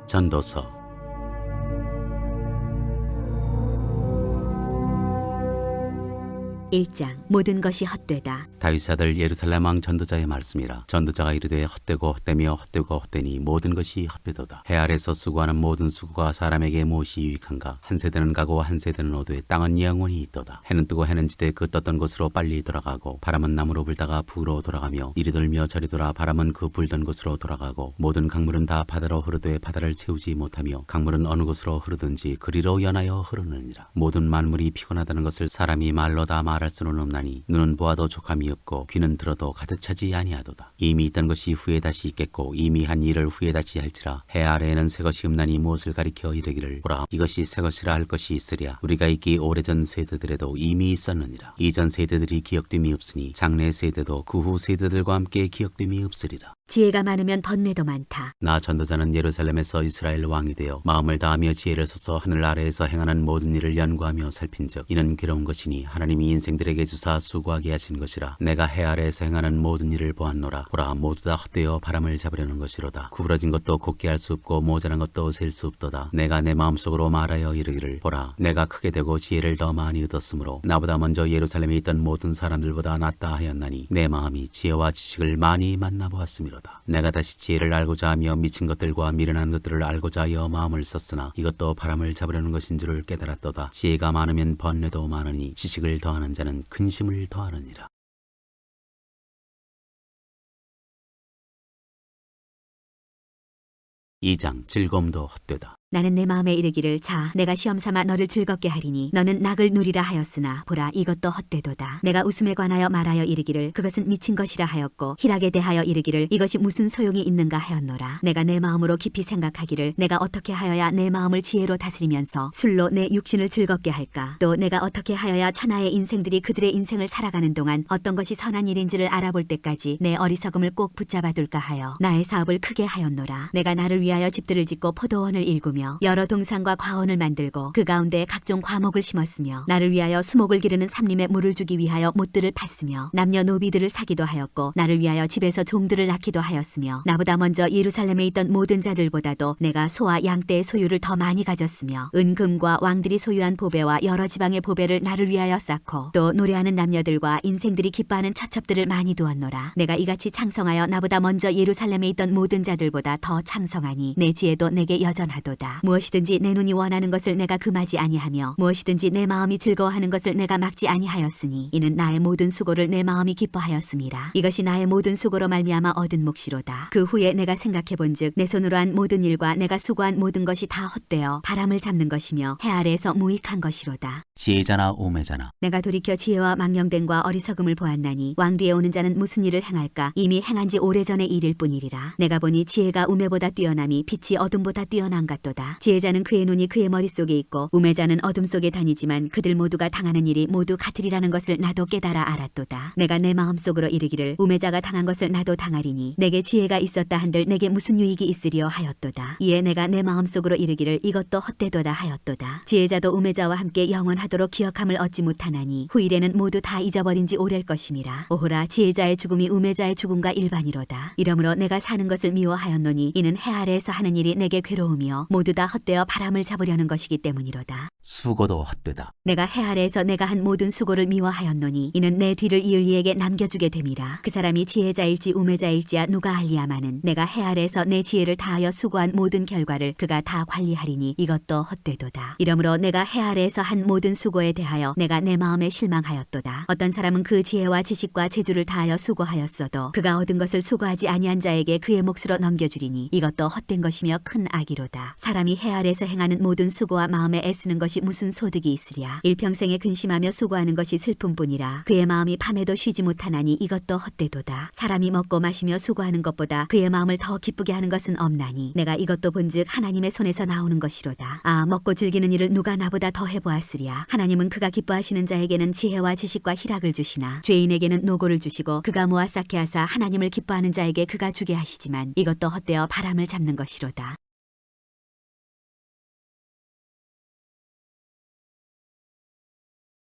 전도서 1장. 모든 것이 헛되다. 다윗 아들 예루살렘 왕 전도자의 말씀이라. 전도자가 이르되 헛되고 헛되며 헛되고 헛되니 모든 것이 헛되도다. 해 아래서 수고하는 모든 수고가 사람에게 무엇이 유익한가. 한 세대는 가고 한 세대는 오되 땅은 영원히 있도다. 해는 뜨고 해는 지되 그 떴던 곳으로 빨리 돌아가고 바람은 남으로 불다가 북으로 돌아가며 이리 돌며 저리 돌아 바람은 그 불던 곳으로 돌아가고 모든 강물은 다 바다로 흐르되 바다를 채우지 못하며 강물은 어느 곳으로 흐르든지 그리로 연하여 흐르느니라. 모든 만물이 피곤하다는 것을 사람이 말로 다 말할 수는 없나니 눈은 보아도 족함이 없고 귀는 들어도 가득 차지 아니하도다. 이미 있던 것이 후에 다시 있겠고 이미 한 일을 후에 다시 할지라. 해 아래에는 새 것이 없나니 무엇을 가리켜 이르기를 보라 이것이 새 것이라 할 것이 있으랴. 우리가 있기 오래전 세대들에도 이미 있었느니라. 이전 세대들이 기억됨이 없으니 장래 세대도 그 후 세대들과 함께 기억됨이 없으리라. 지혜가 많으면 번뇌도 많다. 나 전도자는 예루살렘에서 이스라엘 왕이 되어 마음을 다하며 지혜를 써서 하늘 아래에서 행하는 모든 일을 연구하며 살핀즉 이는 괴로운 것이니 하나님이 인생들에게 주사 수고하게 하신 것이라. 내가 해 아래에서 행하는 모든 일을 보았노라. 보라 모두 다 헛되어 바람을 잡으려는 것이로다. 구부러진 것도 곱게 할 수 없고 모자란 것도 셀 수 없도다. 내가 내 마음속으로 말하여 이르기를 보라 내가 크게 되고 지혜를 더 많이 얻었으므로 나보다 먼저 예루살렘에 있던 모든 사람들보다 낫다 하였나니 내 마음이 지혜와 지식을 많이 만나보았음이로다. 내가 다시 지혜를 알고자 하며 미친 것들과 미련한 것들을 알고자 하여 마음을 썼으나 이것도 바람을 잡으려는 것인 줄을 깨달았도다. 지혜가 많으면 번뇌도 많으니 지식을 더하는 자는 근심을 더하느니라. 2장. 즐거움도 헛되다. 나는 내 마음에 이르기를 자 내가 시험삼아 너를 즐겁게 하리니 너는 낙을 누리라 하였으나 보라 이것도 헛되도다. 내가 웃음에 관하여 말하여 이르기를 그것은 미친 것이라 하였고 희락에 대하여 이르기를 이것이 무슨 소용이 있는가 하였노라. 내가 내 마음으로 깊이 생각하기를 내가 어떻게 하여야 내 마음을 지혜로 다스리면서 술로 내 육신을 즐겁게 할까. 또 내가 어떻게 하여야 천하의 인생들이 그들의 인생을 살아가는 동안 어떤 것이 선한 일인지를 알아볼 때까지 내 어리석음을 꼭 붙잡아 둘까 하여 나의 사업을 크게 하였노라. 내가 나를 위하여 집들을 짓고 포도원을 일구며 여러 동산과 과원을 만들고 그 가운데 각종 과목을 심었으며 나를 위하여 수목을 기르는 삼림에 물을 주기 위하여 못들을 팠으며 남녀노비들을 사기도 하였고 나를 위하여 집에서 종들을 낳기도 하였으며 나보다 먼저 예루살렘에 있던 모든 자들보다도 내가 소와 양떼의 소유를 더 많이 가졌으며 은금과 왕들이 소유한 보배와 여러 지방의 보배를 나를 위하여 쌓고 또 노래하는 남녀들과 인생들이 기뻐하는 처첩들을 많이 두었노라. 내가 이같이 창성하여 나보다 먼저 예루살렘에 있던 모든 자들보다 더 창성하니 내 지혜도 내게 여전하도다. 무엇이든지 내 눈이 원하는 것을 내가 금하지 아니하며 무엇이든지 내 마음이 즐거워하는 것을 내가 막지 아니하였으니 이는 나의 모든 수고를 내 마음이 기뻐하였음이라. 이것이 나의 모든 수고로 말미암아 얻은 몫이로다. 그 후에 내가 생각해본즉 내 손으로 한 모든 일과 내가 수고한 모든 것이 다 헛되어 바람을 잡는 것이며 해 아래에서 무익한 것이로다. 지혜자나 오매자나. 내가 돌이켜 지혜와 망령됨과 어리석음을 보았나니 왕 뒤에 오는 자는 무슨 일을 행할까. 이미 행한 지 오래전의 일일 뿐이리라. 내가 보니 지혜가 우매보다 뛰어남이 빛이 어둠보다 뛰어난 같도다. 지혜자는 그의 눈이 그의 머릿속에 있고 우매자는 어둠 속에 다니지만 그들 모두가 당하는 일이 모두 같으리라는 것을 나도 깨달아 알았도다. 내가 내 마음속으로 이르기를 우매자가 당한 것을 나도 당하리니 내게 지혜가 있었다 한들 내게 무슨 유익이 있으리요 하였도다. 이에 내가 내 마음속으로 이르기를 이것도 헛되도다 하였도다. 지혜자도 우매자와 함께 영원하도록 기억함을 얻지 못하나니 후일에는 모두 다 잊어버린 지 오래일 것임이라. 오호라 지혜자의 죽음이 우매자의 죽음과 일반이로다. 이러므로 내가 사는 것을 미워하였노니 이는 해 아래에서 하는 일이 내게 괴로우며 모두 다 헛되어 바람을 잡으려는 것이기 때문이로다. 수고도 헛되다. 내가 해 아래에서 내가 한 모든 수고를 미워하였노니 이는 내 뒤를 이을 이에게 남겨주게 됨이라. 그 사람이 지혜자일지 우매자일지야 누가 알리야마는 내가 해 아래에서 내 지혜를 다하여 수고한 모든 결과를 그가 다 관리하리니 이것도 헛되도다. 이러므로 내가 해 아래에서 한 모든 수고에 대하여 내가 내 마음에 실망하였도다. 어떤 사람은 그 지혜와 지식과 재주를 다하여 수고하였어도 그가 얻은 것을 수고하지 아니한 자에게 그의 몫으로 넘겨주리니 이것도 헛된 것이며 큰 악이로다. 사람이 해 아래에서 행하는 모든 수고와 마음에 애쓰는 것이 무슨 소득이 있으랴. 일평생에 근심하며 수고하는 것이 슬픔뿐이라. 그의 마음이 밤에도 쉬지 못하나니 이것도 헛되도다. 사람이 먹고 마시며 수고하는 것보다 그의 마음을 더 기쁘게 하는 것은 없나니 내가 이것도 본즉 하나님의 손에서 나오는 것이로다. 아 먹고 즐기는 일을 누가 나보다 더 해보았으랴. 하나님은 그가 기뻐하시는 자에게는 지혜와 지식과 희락을 주시나 죄인에게는 노고를 주시고 그가 모아 쌓게 하사 하나님을 기뻐하는 자에게 그가 주게 하시지만 이것도 헛되어 바람을 잡는 것이로다.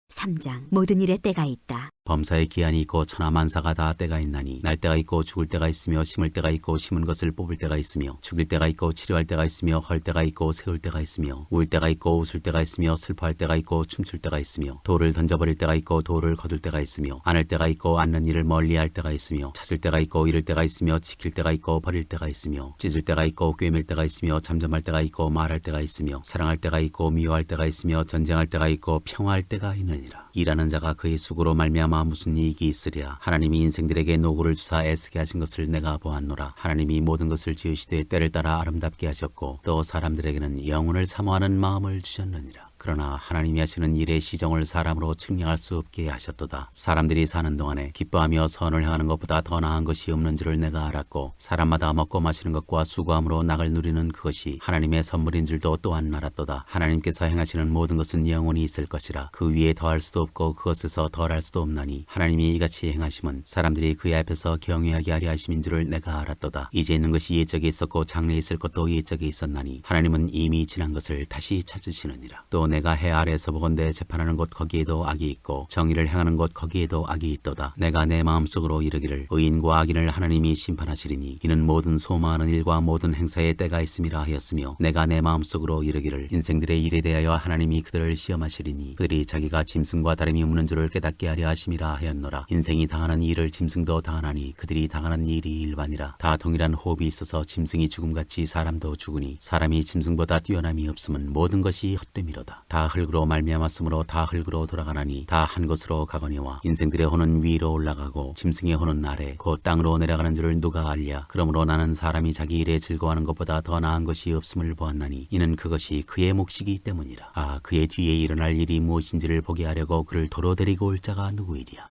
3장. 모든 일에 때가 있다. 범사에 기한이 있고 천하만사가 다 때가 있나니 날 때가 있고 죽을 때가 있으며 심을 때가 있고 심은 것을 뽑을 때가 있으며 죽일 때가 있고 치료할 때가 있으며 헐 때가 있고 세울 때가 있으며 울 때가 있고 웃을 때가 있으며 슬퍼할 때가 있고 춤출 때가 있으며 돌을 던져버릴 때가 있고 돌을 거둘 때가 있으며 안을 때가 있고 않는 일을 멀리할 때가 있으며 찾을 때가 있고 잃을 때가 있으며 지킬 때가 있고 버릴 때가 있으며 찢을 때가 있고 꿰맬 때가 있으며 잠잠할 때가 있고 말할 때가 있으며 사랑할 때가 있고 미워할 때가 있으며 전쟁할 때가 있고 평화할 때가 있느니라. 일하는 자가 그의 수고로 말미암아 무슨 이익이 있으랴. 하나님이 인생들에게 노고를 주사 애쓰게 하신 것을 내가 보았노라. 하나님이 모든 것을 지으시되 때를 따라 아름답게 하셨고 또 사람들에게는 영혼을 사모하는 마음을 주셨느니라. 그러나 하나님이 하시는 일의 시정을 사람으로 측량할 수 없게 하셨도다. 사람들이 사는 동안에 기뻐하며 선을 행하는 것보다 더 나은 것이 없는 줄을 내가 알았고 사람마다 먹고 마시는 것과 수고함으로 낙을 누리는 그것이 하나님의 선물인 줄도 또한 알았도다. 하나님께서 행하시는 모든 것은 영원히 있을 것이라. 그 위에 더할 수도 없고 그것에서 덜할 수도 없나니 하나님이 이같이 행하심은 사람들이 그의 앞에서 경외하게 하려 하심인 줄을 내가 알았도다. 이제 있는 것이 옛적에 있었고 장래에 있을 것도 옛적에 있었나니 하나님은 이미 지난 것을 다시 찾으시느니라. 또 내가 해 아래에서 보건대 재판하는 곳 거기에도 악이 있고 정의를 행하는 곳 거기에도 악이 있도다. 내가 내 마음속으로 이르기를 의인과 악인을 하나님이 심판하시리니 이는 모든 소망하는 일과 모든 행사에 때가 있음이라 하였으며 내가 내 마음속으로 이르기를 인생들의 일에 대하여 하나님이 그들을 시험하시리니 그들이 자기가 짐승과 다름이 없는 줄을 깨닫게 하려 하심이라 하였노라. 인생이 당하는 일을 짐승도 당하나니 그들이 당하는 일이 일반이라. 다 동일한 호흡이 있어서 짐승이 죽음같이 사람도 죽으니 사람이 짐승보다 뛰어남이 없음은 모든 것이 헛됨이로다. 다 흙으로 말미암았으므로 다 흙으로 돌아가나니 다 한 곳으로 가거니와 인생들의 혼은 위로 올라가고 짐승의 혼은 아래 곧 땅으로 내려가는 줄을 누가 알랴. 그러므로 나는 사람이 자기 일에 즐거워하는 것보다 더 나은 것이 없음을 보았나니 이는 그것이 그의 몫이기 때문이라. 아, 그의 뒤에 일어날 일이 무엇인지를 보게 하려고 그를 도로 데리고 올 자가 누구이랴.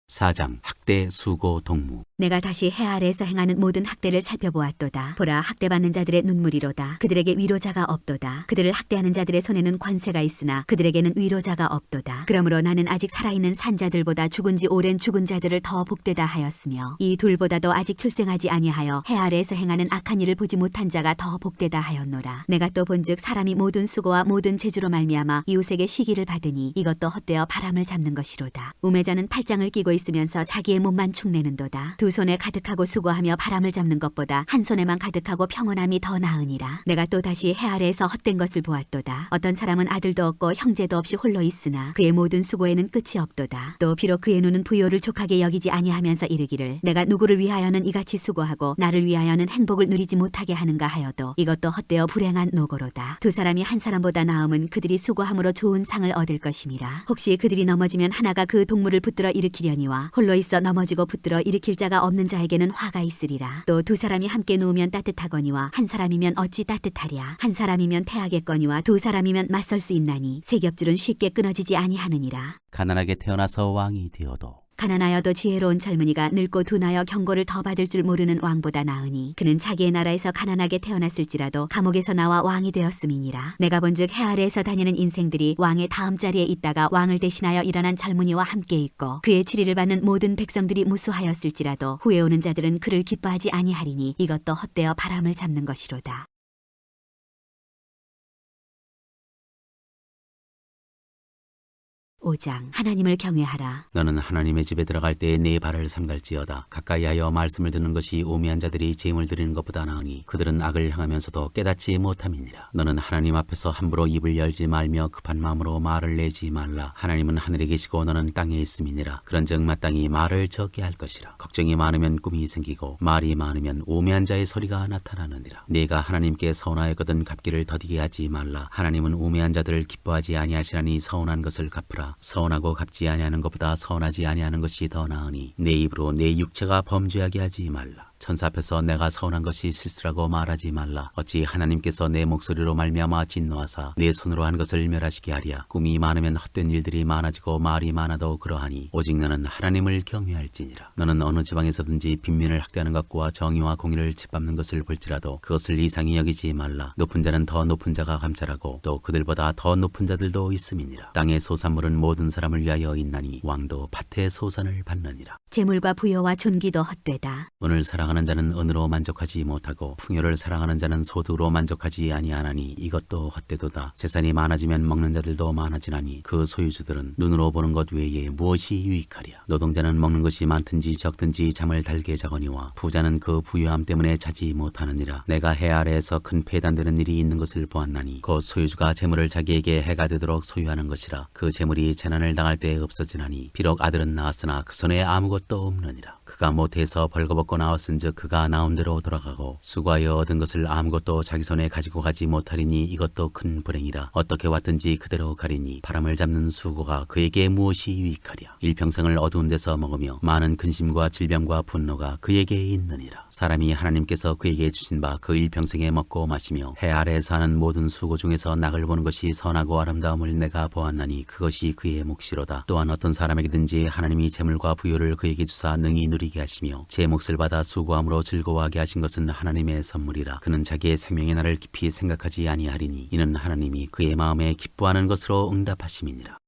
4장 학대, 수고, 동무. 내가 다시 해 아래에서 행하는 모든 학대를 살펴보았도다. 보라, 학대받는 자들의 눈물이로다. 그들에게 위로자가 없도다. 그들을 학대하는 자들의 손에는 권세가 있으나 그들에게는 위로자가 없도다. 그러므로 나는 아직 살아있는 산자들보다 죽은 지 오랜 죽은 자들을 더 복되다 하였으며 이 둘보다도 아직 출생하지 아니하여 해 아래에서 행하는 악한 일을 보지 못한 자가 더 복되다 하였노라. 내가 또 본즉 사람이 모든 수고와 모든 재주로 말미암아 이웃에게 시기를 받으니 이것도 헛되어 바람을 잡는 것이로다. 우매자는 팔짱을 끼고 있으면서 자기의 몸만 축내는도다. 두 손에 가득하고 수고하며 바람을 잡는 것보다 한 손에만 가득하고 평온함이 더 나으니라. 내가 또 다시 해 아래에서 헛된 것을 보았도다. 어떤 사람은 아들도 없고 형제도 없이 홀로 있으나 그의 모든 수고에는 끝이 없도다. 또 비록 그의 눈은 부요를 족하게 여기지 아니하면서 이르기를 내가 누구를 위하여는 이같이 수고하고 나를 위하여는 행복을 누리지 못하게 하는가 하여도 이것도 헛되어 불행한 노고로다. 두 사람이 한 사람보다 나음은 그들이 수고함으로 좋은 상을 얻을 것임이라. 혹시 그들이 넘어지면 하나가 그 동물을 붙들어 일으키려니와 홀로 있어 넘어지고 붙들어 일으킬 자가 없는 자에게는 화가 있으리라. 또 두 사람이 함께 누우면 따뜻하거니와 한 사람이면 어찌 따뜻하랴. 한 사람이면 패하겠거니와 두 사람이면 맞설 수 있나니 세 겹줄은 쉽게 끊어지지 아니하느니라. 가난하게 태어나서 왕이 되어도 가난하여도 지혜로운 젊은이가 늙고 둔하여 경고를 더 받을 줄 모르는 왕보다 나으니 그는 자기의 나라에서 가난하게 태어났을지라도 감옥에서 나와 왕이 되었음이니라. 내가 본즉 해 아래에서 다니는 인생들이 왕의 다음 자리에 있다가 왕을 대신하여 일어난 젊은이와 함께 있고 그의 치리를 받는 모든 백성들이 무수하였을지라도 후에 오는 자들은 그를 기뻐하지 아니하리니 이것도 헛되어 바람을 잡는 것이로다. 5장 하나님을 경외하라. 너는 하나님의 집에 들어갈 때에 네 발을 삼갈지어다. 가까이하여 말씀을 듣는 것이 우매한 자들이 재물 드리는 것보다 나으니 그들은 악을 향하면서도 깨닫지 못함이니라. 너는 하나님 앞에서 함부로 입을 열지 말며 급한 마음으로 말을 내지 말라. 하나님은 하늘에 계시고 너는 땅에 있음이니라. 그런즉 마땅히 말을 적게 할 것이라. 걱정이 많으면 꿈이 생기고 말이 많으면 우매한 자의 소리가 나타나느니라. 네가 하나님께 서운하였거든 갚기를 더디게 하지 말라. 하나님은 우매한 자들을 기뻐하지 아니하시나니 서운한 것을 갚으라. 서운하고 갚지 아니하는 것보다 서운하지 아니하는 것이 더 나으니 내 입으로 내 육체가 범죄하게 하지 말라. 천사 앞에서 내가 서운한 것이 실수라고 말하지 말라. 어찌 하나님께서 내 목소리로 말미암아 진노하사 내 손으로 한 것을 멸하시게 하랴. 꿈이 많으면 헛된 일들이 많아지고 말이 많아도 그러하니 오직 너는 하나님을 경외할지니라. 너는 어느 지방에서든지 빈민을 학대하는 것과 정의와 공의를 짓밟는 것을 볼지라도 그것을 이상히 여기지 말라. 높은 자는 더 높은 자가 감찰하고 또 그들보다 더 높은 자들도 있음이니라. 땅의 소산물은 모든 사람을 위하여 있나니 왕도 밭의 소산을 받느니라. 재물과 부여와 존귀도 헛되다. 오늘 사람 사랑하는 자는 은으로 만족하지 못하고 풍요를 사랑하는 자는 소득으로 만족하지 아니하나니 이것도 헛되도다. 재산이 많아지면 먹는 자들도 많아지나니 그 소유주들은 눈으로 보는 것 외에 무엇이 유익하랴. 노동자는 먹는 것이 많든지 적든지 잠을 달게 자거니와 부자는 그 부유함 때문에 자지 못하느니라. 내가 해 아래에서 큰 폐단되는 일이 있는 것을 보았나니 곧 소유주가 재물을 자기에게 해가 되도록 소유하는 것이라. 그 재물이 재난을 당할 때에 없어지나니 비록 아들은 낳았으나 그 손에 아무것도 없느니라. 그가 모태에서 벌거벗고 나왔은즉 그가 나온 대로 돌아가고 수고하여 얻은 것을 아무것도 자기 손에 가지고 가지 못하리니 이것도 큰 불행이라. 어떻게 왔든지 그대로 가리니 바람을 잡는 수고가 그에게 무엇이 유익하랴. 일평생을 어두운 데서 먹으며 많은 근심과 질병과 분노가 그에게 있느니라. 사람이 하나님께서 그에게 주신 바 그 일평생에 먹고 마시며 해 아래에 사는 모든 수고 중에서 낙을 보는 것이 선하고 아름다움을 내가 보았나니 그것이 그의 몫이로다. 또한 어떤 사람에게든지 하나님이 재물과 부요를 그에게 주사 능히 누리게 하시며 제 몫을 받아 수고함으로 즐거워하게 하신 것은 하나님의 선물이라. 그는 자기의 생명의 날을 깊이 생각하지 아니하리니 이는 하나님이 그의 마음에 기뻐하는 것으로 응답하심이니라.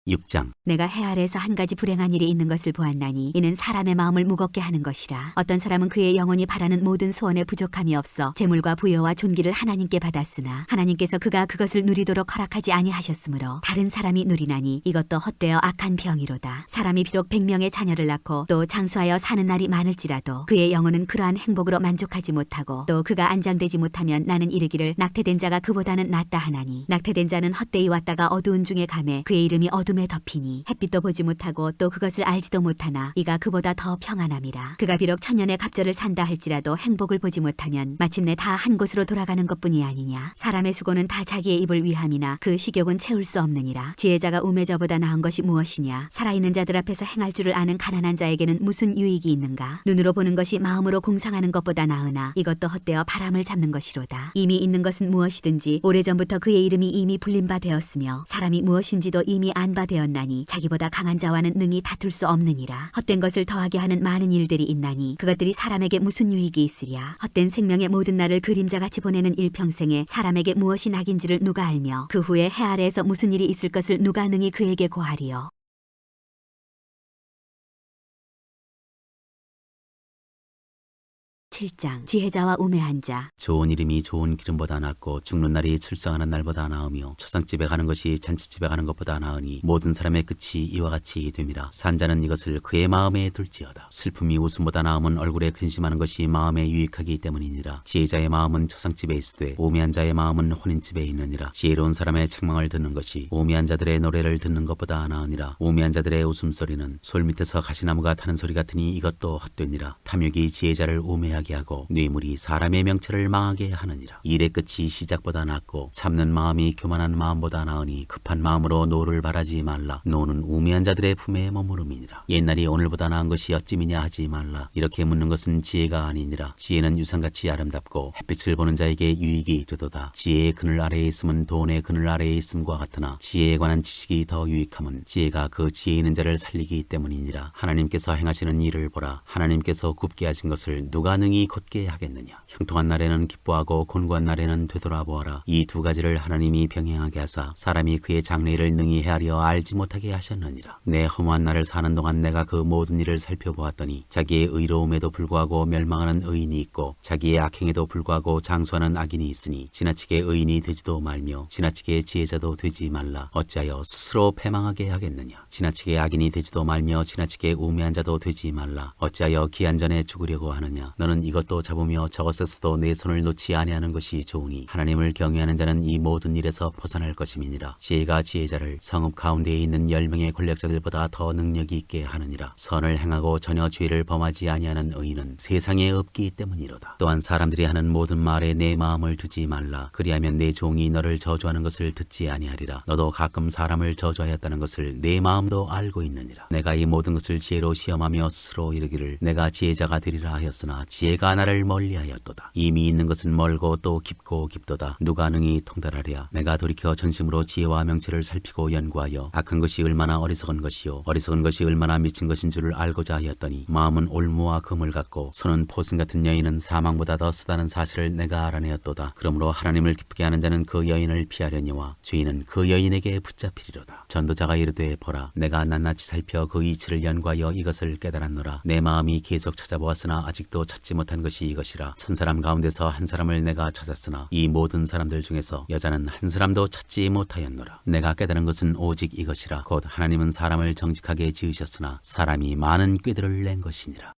6장. 내가 해 아래에서 한 가지 불행한 일이 있는 것을 보았나니 이는 사람의 마음을 무겁게 하는 것이라. 어떤 사람은 그의 영혼이 바라는 모든 소원에 부족함이 없어 재물과 부여와 존귀를 하나님께 받았으나 하나님께서 그가 그것을 누리도록 허락하지 아니하셨으므로 다른 사람이 누리나니 이것도 헛되어 악한 병이로다. 사람이 비록 100명의 자녀를 낳고 또 장수하여 사는 날이 많을지라도 그의 영혼은 그러한 행복으로 만족하지 못하고 또 그가 안장되지 못하면 나는 이르기를 낙태된 자가 그보다는 낫다 하나니 낙태된 자는 헛되이 왔다가 어두운 중에 가매 그의 이름이 어둠에 덮이니 햇빛도 보지 못하고 또 그것을 알지도 못하나 이가 그보다 더 평안함이라. 그가 비록 천년의 갑절을 산다 할지라도 행복을 보지 못하면 마침내 다 한 곳으로 돌아가는 것뿐이 아니냐. 사람의 수고는 다 자기의 입을 위함이나 그 식욕은 채울 수 없느니라. 지혜자가 우매자보다 나은 것이 무엇이냐. 살아있는 자들 앞에서 행할 줄을 아는 가난한 자에게는 무슨 유익이 있는가. 눈으로 보는 것이 마음으로 공상하는 것보다 나으나 이것도 헛되어 바람을 잡는 것이로다. 이미 있는 것은 무엇이든지 오래전부터 그의 이름이 이미 불린 바 되었으며 사람이 무엇인지도 이미 안 바 되었나니 자기보다 강한 자와는 능히 다툴 수 없느니라. 헛된 것을 더하게 하는 많은 일들이 있나니 그것들이 사람에게 무슨 유익이 있으랴. 헛된 생명의 모든 날을 그림자같이 보내는 일평생에 사람에게 무엇이 낙인지를 누가 알며 그 후에 해 아래에서 무슨 일이 있을 것을 누가 능히 그에게 고하리요. 7장. 지혜자와 우매한 자. 좋은 이름이 좋은 기름보다 낫고 죽는 날이 출생하는 날보다 나으며 초상집에 가는 것이 잔치집에 가는 것보다 나으니 모든 사람의 끝이 이와 같이 됨이라. 산자는 이것을 그의 마음에 둘지어다. 슬픔이 웃음보다 나음은 얼굴에 근심하는 것이 마음에 유익하기 때문이니라. 지혜자의 마음은 초상집에 있으되 우매한 자의 마음은 혼인집에 있느니라. 지혜로운 사람의 책망을 듣는 것이 우매한 자들의 노래를 듣는 것보다 나으니라. 우매한 자들의 웃음소리는 솔밑에서 가시나무가 타는 소리 같으니 이것도 헛되니라. 탐욕이 지혜자를 우매하게 하고 뇌물이 사람의 명철을 망하게 하느니라. 일의 끝이 시작보다 낫고 참는 마음이 교만한 마음보다 나으니 급한 마음으로 노를 바라지 말라. 노는 우매한 자들의 품에 머무름이니라. 옛날이 오늘보다 나은 것이 어찌미냐 하지 말라. 이렇게 묻는 것은 지혜가 아니니라. 지혜는 유산같이 아름답고 햇빛을 보는 자에게 유익이 되도다. 지혜의 그늘 아래에 있음은 돈의 그늘 아래에 있음과 같으나 지혜에 관한 지식이 더 유익함은 지혜가 그 지혜 있는 자를 살리기 때문이니라. 하나님께서 행하시는 일을 보라. 하나님께서 굽게 하신 것을 누가 능히 곧게 하겠느냐. 형통한 날에는 기뻐하고 곤고한 날에는 되돌아보아라. 이 두 가지를 하나님이 병행하게 하사 사람이 그의 장래일을 능히 헤아려 알지 못하게 하셨느니라. 내 허무한 날을 사는 동안 내가 그 모든 일을 살펴보았더니 자기의 의로움에도 불구하고 멸망하는 의인이 있고 자기의 악행에도 불구하고 장수하는 악인이 있으니 지나치게 의인이 되지도 말며 지나치게 지혜자도 되지 말라. 어찌하여 스스로 패망하게 하겠느냐. 지나치게 악인이 되지도 말며 지나치게 우매한 자도 되지 말라. 어찌하여 기한 전에 죽으려고 하느냐. 너는 이것도 잡으며 저것에서도 내 손을 놓지 아니하는 것이 좋으니 하나님을 경외하는 자는 이 모든 일에서 벗어날 것임이니라. 지혜가 지혜자를 성읍 가운데에 있는 10명의 권력자들보다 더 능력이 있게 하느니라. 선을 행하고 전혀 죄를 범하지 아니하는 의인은 세상에 없기 때문이로다. 또한 사람들이 하는 모든 말에 내 마음을 두지 말라. 그리하면 내 종이 너를 저주하는 것을 듣지 아니하리라. 너도 가끔 사람을 저주하였다는 것을 내 마음도 알고 있느니라. 내가 이 모든 것을 지혜로 시험하며 스스로 이르기를 내가 지혜자가 되리라 하였으나 지혜가 네가 나를 멀리하였도다. 이미 있는 것은 멀고 또 깊고 깊도다. 누가 능히 통달하랴. 내가 돌이켜 전심으로 지혜와 명철을 살피고 연구하여 악한 것이 얼마나 어리석은 것이요 어리석은 것이 얼마나 미친 것인 줄을 알고자 하였더니 마음은 올무와 금을 갖고 손은 포승 같은 여인은 사망보다 더 쓰다는 사실을 내가 알아내었도다. 그러므로 하나님을 기쁘게 하는 자는 그 여인을 피하려니와 죄인은 그 여인에게 붙잡히리로다. 전도자가 이르되 보라 내가 낱낱이 살펴 그 이치를 연구하여 이것을 깨달았노라. 내 마음이 계속 찾아보았으나 아직도 찾지 못한 것이 이것이라. 1000사람 가운데서 한 사람을 내가 찾았으나 이 모든 사람들 중에서 여자는 한 사람도 찾지 못하였노라. 내가 깨달은 것은 오직 이것이라. 곧 하나님은 사람을 정직하게 지으셨으나 사람이 많은 꾀들을 낸 것이니라.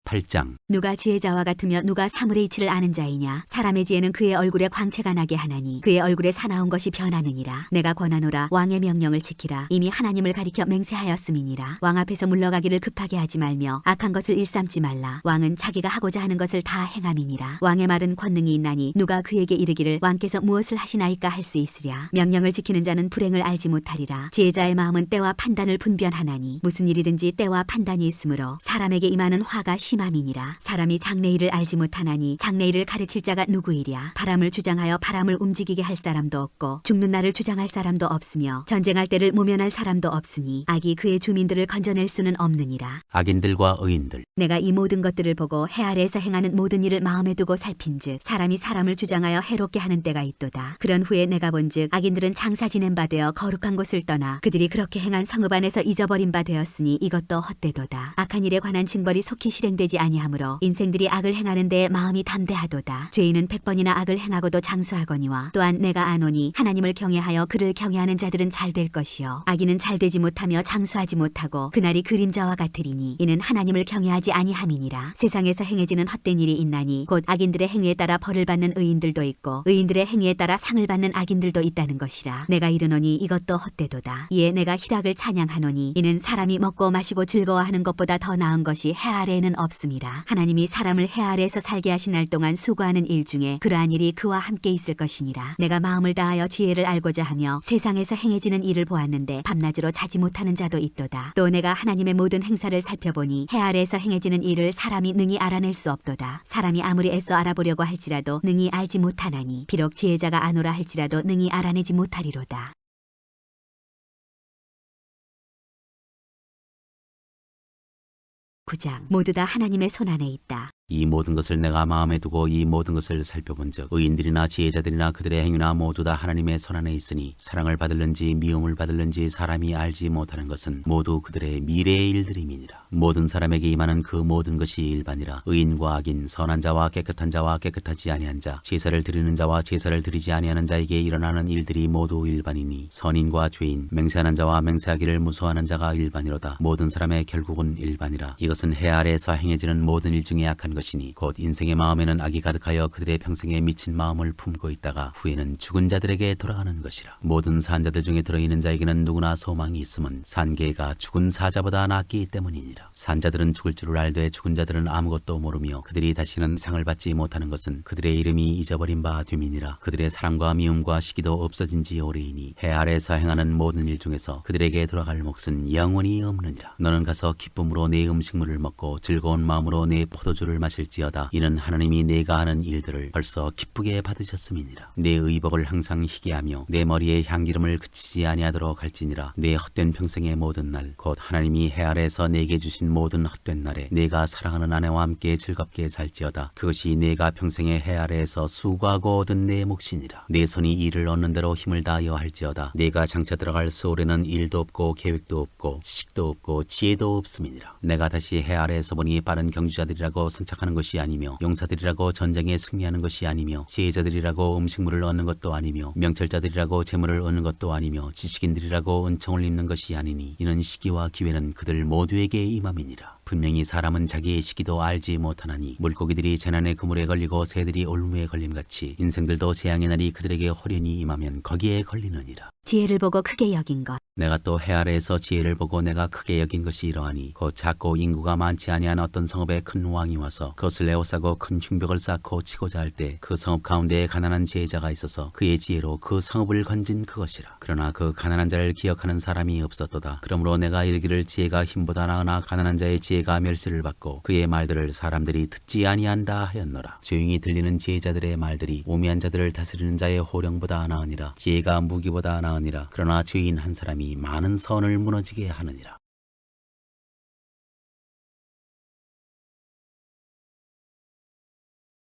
8장 누가 지혜자와 같으며 누가 사물의 이치를 아는 자이냐. 사람의 지혜는 그의 얼굴에 광채가 나게 하나니 그의 얼굴에 사나운 것이 변하느니라. 내가 권하노라 왕의 명령을 지키라. 이미 하나님을 가리켜 맹세하였음이니라. 왕 앞에서 물러가기를 급하게 하지 말며 악한 것을 일삼지 말라. 왕은 자기가 하고자 하는 것을 다 행함이니라. 왕의 말은 권능이 있나니 누가 그에게 이르기를 왕께서 무엇을 하시나이까 할 수 있으랴. 명령을 지키는 자는 불행을 알지 못하리라. 지혜자의 마음은 때와 판단을 분별하나니 무슨 일이든지 때와 판단이 있으므로 사람에게 임하는 화가 심함이니라. 사람이 장래일을 알지 못하나니 장래일을 가르칠 자가 누구이랴. 바람을 주장하여 바람을 움직이게 할 사람도 없고 죽는 날을 주장할 사람도 없으며 전쟁할 때를 모면할 사람도 없으니 악이 그의 주민들을 건져낼 수는 없느니라. 악인들과 의인들 내가 이 모든 것들을 보고 해 아래에서 행하는 모든 일을 마음에 두고 살핀즉 사람이 사람을 주장하여 해롭게 하는 때가 있도다. 그런 후에 내가 본즉 악인들은 장사 지낸 바 되어 거룩한 곳을 떠나 그들이 그렇게 행한 성읍 안에서 잊어버린 바 되었으니 이것도 헛되도다. 악한 일에 관한 징벌이 속히 실행되지 아니하므로 인생들이 악을 행하는 데에 마음이 담대하도다. 죄인은 100번이나 악을 행하고도 장수하거니와 또한 내가 아노니 하나님을 경외하여 그를 경외하는 자들은 잘 될 것이요 악인은 잘 되지 못하며 장수하지 못하고 그날이 그림자와 같으리니 이는 하나님을 경외하지 아니함이니라. 세상에서 행해지는 헛된 일이 있나니 곧 악인들의 행위에 따라 벌을 받는 의인들도 있고 의인들의 행위에 따라 상을 받는 악인들도 있다는 것이라. 내가 이르노니 이것도 헛되도다. 이에 내가 희락을 찬양하노니 이는 사람이 먹고 마시고 즐거워하는 것보다 더 나은 것이 해 아래에는 없음이라. 하나님이 사람을 해 아래에서 살게 하신 날 동안 수고하는 일 중에 그러한 일이 그와 함께 있을 것이니라. 내가 마음을 다하여 지혜를 알고자 하며 세상에서 행해지는 일을 보았는데 밤낮으로 자지 못하는 자도 있도다. 또 내가 하나님의 모든 행사를 살펴보니 해 아래에서 행해지는 일을 사람이 능히 알아낼 수 없도다. 사람이 아무리 애써 알아보려고 할지라도 능히 알지 못하나니 비록 지혜자가 아노라 할지라도 능히 알아내지 못하리로다. 9장 모두 다 하나님의 손안에 있다. 이 모든 것을 내가 마음에 두고 이 모든 것을 살펴본즉 의인들이나 지혜자들이나 그들의 행위나 모두 다 하나님의 손안에 있으니 사랑을 받을는지 미움을 받을는지 사람이 알지 못하는 것은 모두 그들의 미래의 일들임이니라. 모든 사람에게 임하는 그 모든 것이 일반이라. 의인과 악인, 선한 자와 깨끗한 자와 깨끗하지 아니한 자, 제사를 드리는 자와 제사를 드리지 아니하는 자에게 일어나는 일들이 모두 일반이니 선인과 죄인, 맹세하는 자와 맹세하기를 무서워하는 자가 일반이로다. 모든 사람의 결국은 일반이라. 이것은 해 아래에서 행해지는 모든 일 중에 악한 것이니 곧 인생의 마음에는 악이 가득하여 그들의 평생에 미친 마음을 품고 있다가 후에는 죽은 자들에게 돌아가는 것이라. 모든 산자들 중에 들어있는 자에게는 누구나 소망이 있음은 산개가 죽은 사자보다 낫기 때문이니라. 산자들은 죽을 줄을 알되 죽은 자들은 아무것도 모르며 그들이 다시는 상을 받지 못하는 것은 그들의 이름이 잊어버린 바 됨이니라. 그들의 사랑과 미움과 시기도 없어진 지 오래이니 해 아래에서 행하는 모든 일 중에서 그들에게 돌아갈 몫은 영원히 없느니라. 너는 가서 기쁨으로 내 음식물을 먹고 즐거운 마음으로 내 포도주를 마실지어다. 이는 하나님이 내가 하는 일들을 벌써 기쁘게 받으셨음이니라. 내 의복을 항상 희게 하며 내 머리에 향기름을 그치지 아니하도록 할지니라. 내 헛된 평생의 모든 날 곧 하나님이 해 아래에서 내게 주신 모든 헛된 날에 내가 사랑하는 아내와 함께 즐겁게 살지어다. 그것이 내가 평생의 해 아래에서 수고하고 얻은 내 몫이니라. 내 손이 일을 얻는 대로 힘을 다하여 할지어다. 내가 장차 들어갈 스올에는 일도 없고 계획도 없고 지식도 없고 지혜도 없음이니라. 내가 다시 해 아래에서 보니 빠른 경주자들이라고 선착하는 것이 아니며 용사들이라고 전쟁에 승리하는 것이 아니며 지혜자들이라고 음식물을 얻는 것도 아니며 명철자들이라고 재물을 얻는 것도 아니며 지식인들이라고 은총을 입는 것이 아니니 이는 시기와 기회는 그들 모두에게 임함이니라. 분명히 사람은 자기의 시기도 알지 못하나니 물고기들이 재난의 그물에 걸리고 새들이 올무에 걸림같이 인생들도 재앙의 날이 그들에게 호련히 임하면 거기에 걸리느니라. 지혜를 보고 크게 여긴 것. 내가 또 해 아래에서 지혜를 보고 내가 크게 여긴 것이 이러하니 곧 작고 인구가 많지 아니한 어떤 성읍에 큰 왕이 와서 그것을 에워싸고 큰 충벽을 쌓고 치고자 할 때 그 성읍 가운데에 가난한 지혜자가 있어서 그의 지혜로 그 성읍을 건진 그것이라. 그러나 그 가난한 자를 기억하는 사람이 없었도다. 그러므로 내가 이르기를 지혜가 힘보다 나으나 가난한 자의 지혜가 멸시를 받고 그의 말들을 사람들이 듣지 아니한다 하였노라. 조용히 들리는 지혜자들의 말들이 우매한 자들을 다스리는 자의 호령보다 나으니라. 지혜가 무기보다 나으니라. 그러나 죄인 한 사람이 많은 선을 무너지게 하느니라.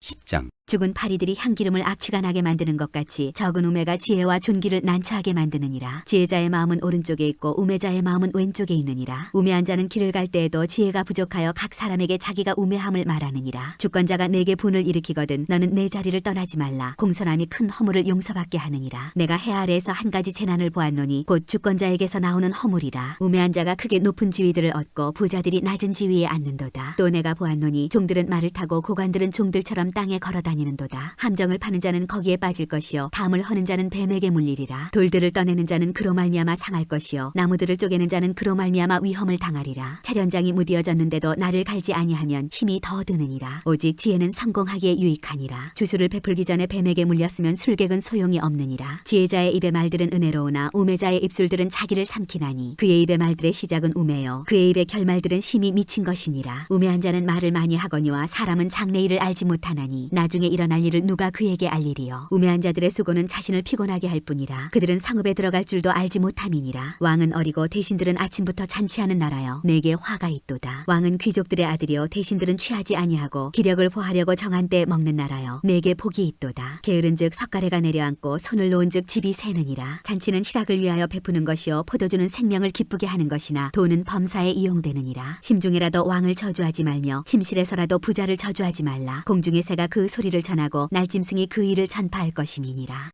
10장. 죽은 파리들이 향기름을 악취가 나게 만드는 것 같이 적은 우매가 지혜와 존귀를 난처하게 만드느니라. 지혜자의 마음은 오른쪽에 있고 우매자의 마음은 왼쪽에 있느니라. 우매한 자는 길을 갈 때에도 지혜가 부족하여 각 사람에게 자기가 우매함을 말하느니라. 주권자가 내게 분을 일으키거든 너는 내 자리를 떠나지 말라. 공손함이 큰 허물을 용서받게 하느니라. 내가 해 아래에서 한 가지 재난을 보았노니 곧 주권자에게서 나오는 허물이라. 우매한 자가 크게 높은 지위들을 얻고 부자들이 낮은 지위에 앉는도다. 또 내가 보았노니 종들은 말을 타고 고관들은 종들처럼 땅에 걸어다니는도다. 함정을 파는 자는 거기에 빠질 것이요 담을 허는 자는 뱀에게 물리리라. 돌들을 떠내는 자는 그로 말미암아 상할 것이요 나무들을 쪼개는 자는 그로 말미암아 위험을 당하리라. 차련장이 무디어졌는데도 나를 갈지 아니하면 힘이 더 드느니라. 오직 지혜는 성공하기에 유익하니라. 주술을 베풀기 전에 뱀에게 물렸으면 술객은 소용이 없느니라. 지혜자의 입의 말들은 은혜로우나 우매자의 입술들은 자기를 삼키나니 그의 입의 말들의 시작은 우매요 그의 입의 결말들은 심히 미친 것이니라. 우매한 자는 말을 많이 하거니와 사람은 장래일을 알지 못하나니 나중에 일어날 일을 누가 그에게 알리리요. 우매한 자들의 수고는 자신을 피곤하게 할 뿐이라. 그들은 성읍에 들어갈 줄도 알지 못함이니라. 왕은 어리고 대신들은 아침부터 잔치하는 나라여 내게 화가 있도다. 왕은 귀족들의 아들이요 대신들은 취하지 아니하고 기력을 보하려고 정한 때 먹는 나라여 내게 복이 있도다. 게으른즉 석가래가 내려앉고 손을 놓은즉 집이 새느니라. 잔치는 희락을 위하여 베푸는 것이요 포도주는 생명을 기쁘게 하는 것이나 돈은 범사에 이용되느니라. 심중에라도 왕을 저주하지 말며 침실에서라도 부자를 저주하지 말라. 공중의 새가 그 소리를 전하고 날짐승이 그 일을 전파할 것임이니라.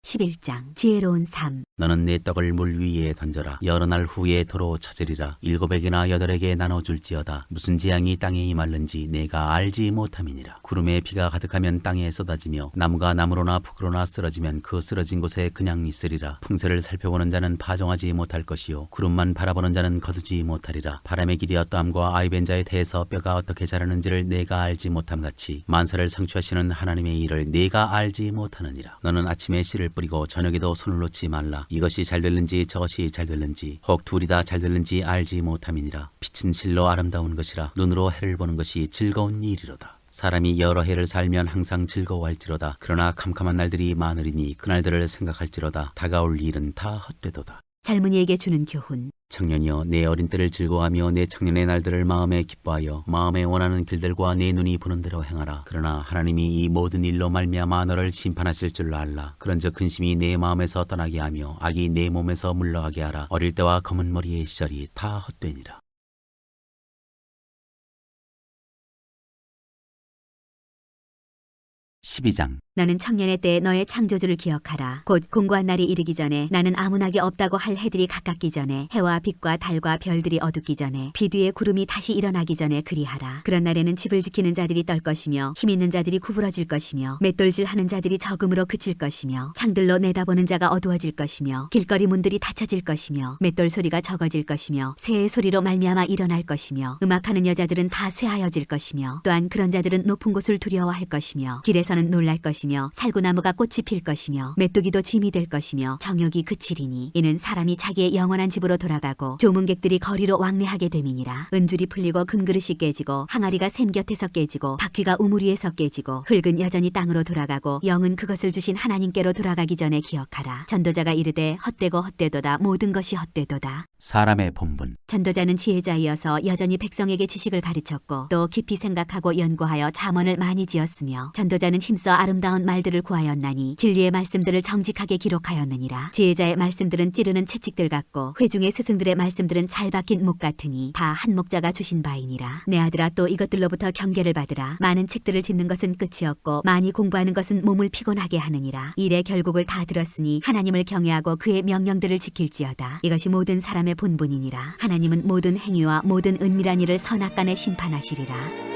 11장 지혜로운 삶. 너는 내 떡을 물 위에 던져라. 여러 날 후에 도로 찾으리라. 7에게나 8에게 나눠줄지어다. 무슨 재앙이 땅에 임할는지 내가 알지 못함이니라. 구름에 비가 가득하면 땅에 쏟아지며 나무가 나무로나 푸그로나 쓰러지면 그 쓰러진 곳에 그냥 있으리라. 풍세를 살펴보는 자는 파종하지 못할 것이요 구름만 바라보는 자는 거두지 못하리라. 바람의 길이 어떠함과 아이벤 자의 태에서 뼈가 어떻게 자라는지를 내가 알지 못함같이 만사를 성취하시는 하나님의 일을 내가 알지 못하느니라. 너는 아침에 씨를 뿌리고 저녁에도 손을 놓지 말라. 이것이 잘 될는지 저것이 잘 될는지 혹 둘이 다 잘 될는지 알지 못함이니라. 빛은 실로 아름다운 것이라. 눈으로 해를 보는 것이 즐거운 일이로다. 사람이 여러 해를 살면 항상 즐거워할지로다. 그러나 캄캄한 날들이 많으리니 그날들을 생각할지로다. 다가올 일은 다 헛되도다. 젊은이에게 주는 교훈. 청년이여 내 어린 때를 즐거워하며 내 청년의 날들을 마음에 기뻐하여 마음에 원하는 길들과 내 눈이 보는 대로 행하라. 그러나 하나님이 이 모든 일로 말미암아 너를 심판하실 줄로 알라. 그런즉 근심이 내 마음에서 떠나게 하며 악이 내 몸에서 물러가게 하라. 어릴 때와 검은 머리의 시절이 다 헛되니라. 12장 너는 청년의 때에 너의 창조주를 기억하라. 곧 공고한 날이 이르기 전에 나는 아무나게 없다고 할 해들이 가깝기 전에 해와 빛과 달과 별들이 어둡기 전에 비 뒤에 구름이 다시 일어나기 전에 그리하라. 그런 날에는 집을 지키는 자들이 떨 것이며 힘 있는 자들이 구부러질 것이며 맷돌질하는 자들이 적음으로 그칠 것이며 창들로 내다보는 자가 어두워질 것이며 길거리 문들이 닫혀질 것이며 맷돌 소리가 적어질 것이며 새의 소리로 말미암아 일어날 것이며 음악하는 여자들은 다 쇠하여질 것이며 또한 그런 자들은 높은 곳을 두려워할 것이며 길에서는 놀랄 것이며 살구나무가 꽃이 필 것이며 메뚜기도 짐이 될 것이며 정욕이 그치리니 이는 사람이 자기의 영원한 집으로 돌아가고 조문객들이 거리로 왕래하게 됨이니라. 은줄이 풀리고 금그릇이 깨지고 항아리가 샘 곁에서 깨지고 바퀴가 우물 위에서 깨지고 흙은 여전히 땅으로 돌아가고 영은 그것을 주신 하나님께로 돌아가기 전에 기억하라. 전도자가 이르되 헛되고 헛되도다 모든 것이 헛되도다. 사람의 본분. 전도자는 지혜자이어서 여전히 백성에게 지식을 가르쳤고 또 깊이 생각하고 연구하여 잠언을 많이 지었으며 전도자는 힘써 아름다운 말들을 구하였나니 진리의 말씀들을 정직하게 기록하였느니라. 지혜자의 말씀들은 찌르는 채찍들 같고 회중의 스승들의 말씀들은 잘 박힌 목 같으니 다 한 목자가 주신 바이니라. 내 아들아, 또 이것들로부터 경계를 받으라. 많은 책들을 짓는 것은 끝이 없고 많이 공부하는 것은 몸을 피곤하게 하느니라. 일의 결국을 다 들었으니 하나님을 경외하고 그의 명령들을 지킬지어다. 이것이 모든 사람의 본분이니라. 하나님은 모든 행위와 모든 은밀한 일을 선악간에 심판하시리라.